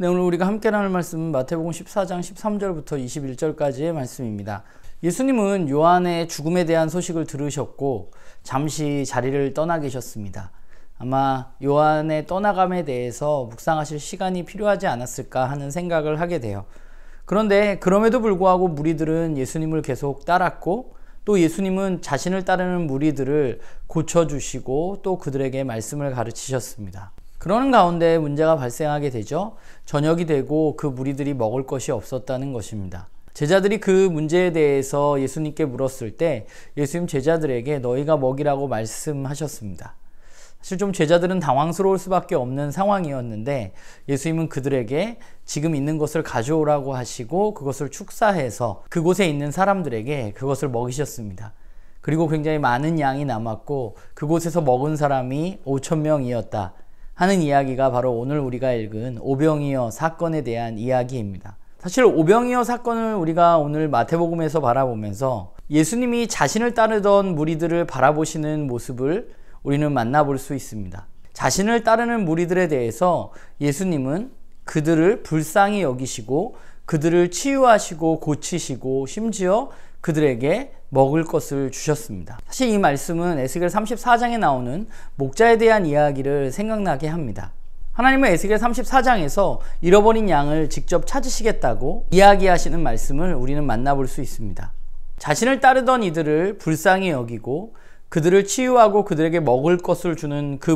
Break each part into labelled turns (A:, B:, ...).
A: 네, 오늘 우리가 함께 나눌 말씀은 마태복음 14장 13절부터 21절까지의 말씀입니다. 예수님은 요한의 죽음에 대한 소식을 들으셨고 잠시 자리를 떠나 계셨습니다. 아마 요한의 떠나감에 대해서 묵상하실 시간이 필요하지 않았을까 하는 생각을 하게 돼요. 그런데 그럼에도 불구하고 무리들은 예수님을 계속 따랐고 또 예수님은 자신을 따르는 무리들을 고쳐주시고 또 그들에게 말씀을 가르치셨습니다. 그러는 가운데 문제가 발생하게 되죠. 저녁이 되고 그 무리들이 먹을 것이 없었다는 것입니다. 제자들이 그 문제에 대해서 예수님께 물었을 때 예수님 제자들에게 너희가 먹이라고 말씀하셨습니다. 사실 좀 제자들은 당황스러울 수밖에 없는 상황이었는데 예수님은 그들에게 지금 있는 것을 가져오라고 하시고 그것을 축사해서 그곳에 있는 사람들에게 그것을 먹이셨습니다. 그리고 굉장히 많은 양이 남았고 그곳에서 먹은 사람이 5,000명이었다 하는 이야기가 바로 오늘 우리가 읽은 오병이어 사건에 대한 이야기입니다. 사실 오병이어 사건을 우리가 오늘 마태복음에서 바라보면서 예수님이 자신을 따르던 무리들을 바라보시는 모습을 우리는 만나볼 수 있습니다. 자신을 따르는 무리들에 대해서 예수님은 그들을 불쌍히 여기시고 그들을 치유하시고 고치시고 심지어 그들에게 먹을 것을 주셨습니다. 사실 이 말씀은 에스겔 34장에 나오는 목자에 대한 이야기를 생각나게 합니다. 하나님은 에스겔 34장에서 잃어버린 양을 직접 찾으시겠다고 이야기하시는 말씀을 우리는 만나볼 수 있습니다. 자신을 따르던 이들을 불쌍히 여기고 그들을 치유하고 그들에게 먹을 것을 주는 그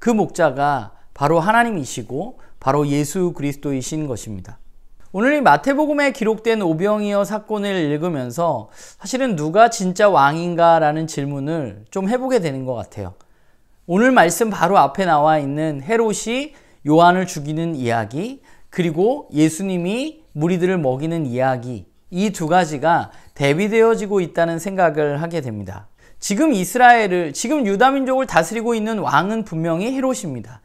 A: 목자가 바로 하나님이시고 바로 예수 그리스도이신 것입니다. 오늘 이 마태복음에 기록된 오병이어 사건을 읽으면서 사실은 누가 진짜 왕인가 라는 질문을 좀 해보게 되는 것 같아요. 오늘 말씀 바로 앞에 나와 있는 헤롯이 요한을 죽이는 이야기, 그리고 예수님이 무리들을 먹이는 이야기, 이 두 가지가 대비되어지고 있다는 생각을 하게 됩니다. 지금 유다민족을 다스리고 있는 왕은 분명히 헤롯입니다.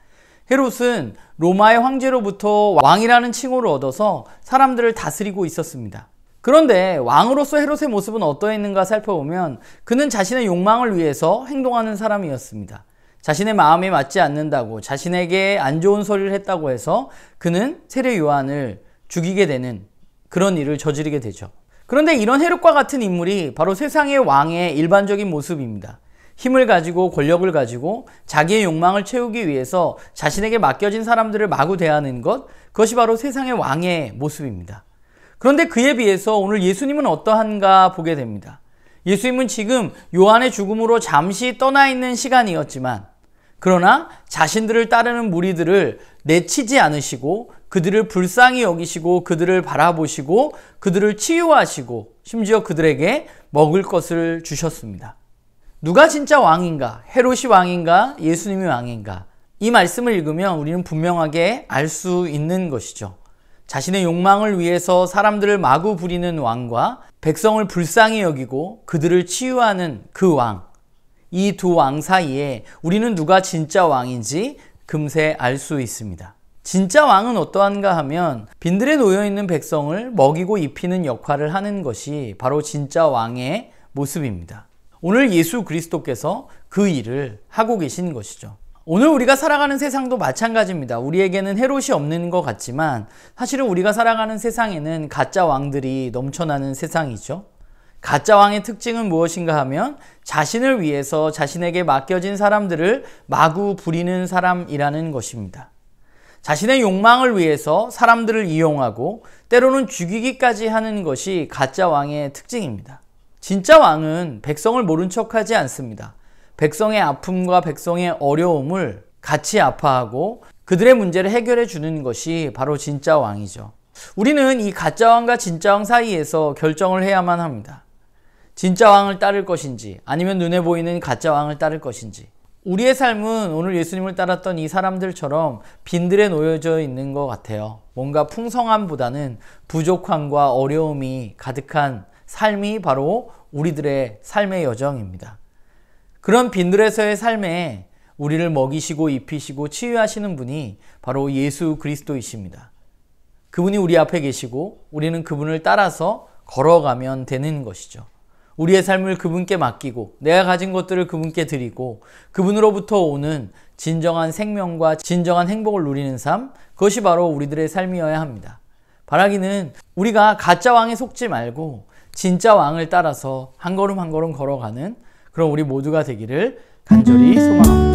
A: 헤롯은 로마의 황제로부터 왕이라는 칭호를 얻어서 사람들을 다스리고 있었습니다. 그런데 왕으로서 헤롯의 모습은 어떠했는가 살펴보면 그는 자신의 욕망을 위해서 행동하는 사람이었습니다. 자신의 마음에 맞지 않는다고, 자신에게 안 좋은 소리를 했다고 해서 그는 세례 요한을 죽이게 되는 그런 일을 저지르게 되죠. 그런데 이런 헤롯과 같은 인물이 바로 세상의 왕의 일반적인 모습입니다. 힘을 가지고 권력을 가지고 자기의 욕망을 채우기 위해서 자신에게 맡겨진 사람들을 마구 대하는 것, 그것이 바로 세상의 왕의 모습입니다. 그런데 그에 비해서 오늘 예수님은 어떠한가 보게 됩니다. 예수님은 지금 요한의 죽음으로 잠시 떠나 있는 시간이었지만 그러나 자신들을 따르는 무리들을 내치지 않으시고 그들을 불쌍히 여기시고 그들을 바라보시고 그들을 치유하시고 심지어 그들에게 먹을 것을 주셨습니다. 누가 진짜 왕인가? 헤롯이 왕인가? 예수님이 왕인가? 이 말씀을 읽으면 우리는 분명하게 알 수 있는 것이죠. 자신의 욕망을 위해서 사람들을 마구 부리는 왕과 백성을 불쌍히 여기고 그들을 치유하는 그 왕, 이 두 왕 사이에 우리는 누가 진짜 왕인지 금세 알 수 있습니다. 진짜 왕은 어떠한가 하면 빈들에 놓여있는 백성을 먹이고 입히는 역할을 하는 것이 바로 진짜 왕의 모습입니다. 오늘 예수 그리스도께서 그 일을 하고 계신 것이죠. 오늘 우리가 살아가는 세상도 마찬가지입니다. 우리에게는 헤롯이 없는 것 같지만 사실은 우리가 살아가는 세상에는 가짜 왕들이 넘쳐나는 세상이죠. 가짜 왕의 특징은 무엇인가 하면 자신을 위해서 자신에게 맡겨진 사람들을 마구 부리는 사람이라는 것입니다. 자신의 욕망을 위해서 사람들을 이용하고 때로는 죽이기까지 하는 것이 가짜 왕의 특징입니다. 진짜 왕은 백성을 모른 척하지 않습니다. 백성의 아픔과 백성의 어려움을 같이 아파하고 그들의 문제를 해결해 주는 것이 바로 진짜 왕이죠. 우리는 이 가짜 왕과 진짜 왕 사이에서 결정을 해야만 합니다. 진짜 왕을 따를 것인지 아니면 눈에 보이는 가짜 왕을 따를 것인지. 우리의 삶은 오늘 예수님을 따랐던 이 사람들처럼 빈들에 놓여져 있는 것 같아요. 뭔가 풍성함보다는 부족함과 어려움이 가득한 삶이 바로 우리들의 삶의 여정입니다. 그런 빈들에서의 삶에 우리를 먹이시고 입히시고 치유하시는 분이 바로 예수 그리스도이십니다. 그분이 우리 앞에 계시고 우리는 그분을 따라서 걸어가면 되는 것이죠. 우리의 삶을 그분께 맡기고 내가 가진 것들을 그분께 드리고 그분으로부터 오는 진정한 생명과 진정한 행복을 누리는 삶, 그것이 바로 우리들의 삶이어야 합니다. 바라기는 우리가 가짜 왕에 속지 말고 진짜 왕을 따라서 한 걸음 한 걸음 걸어가는 그런 우리 모두가 되기를 간절히 소망합니다.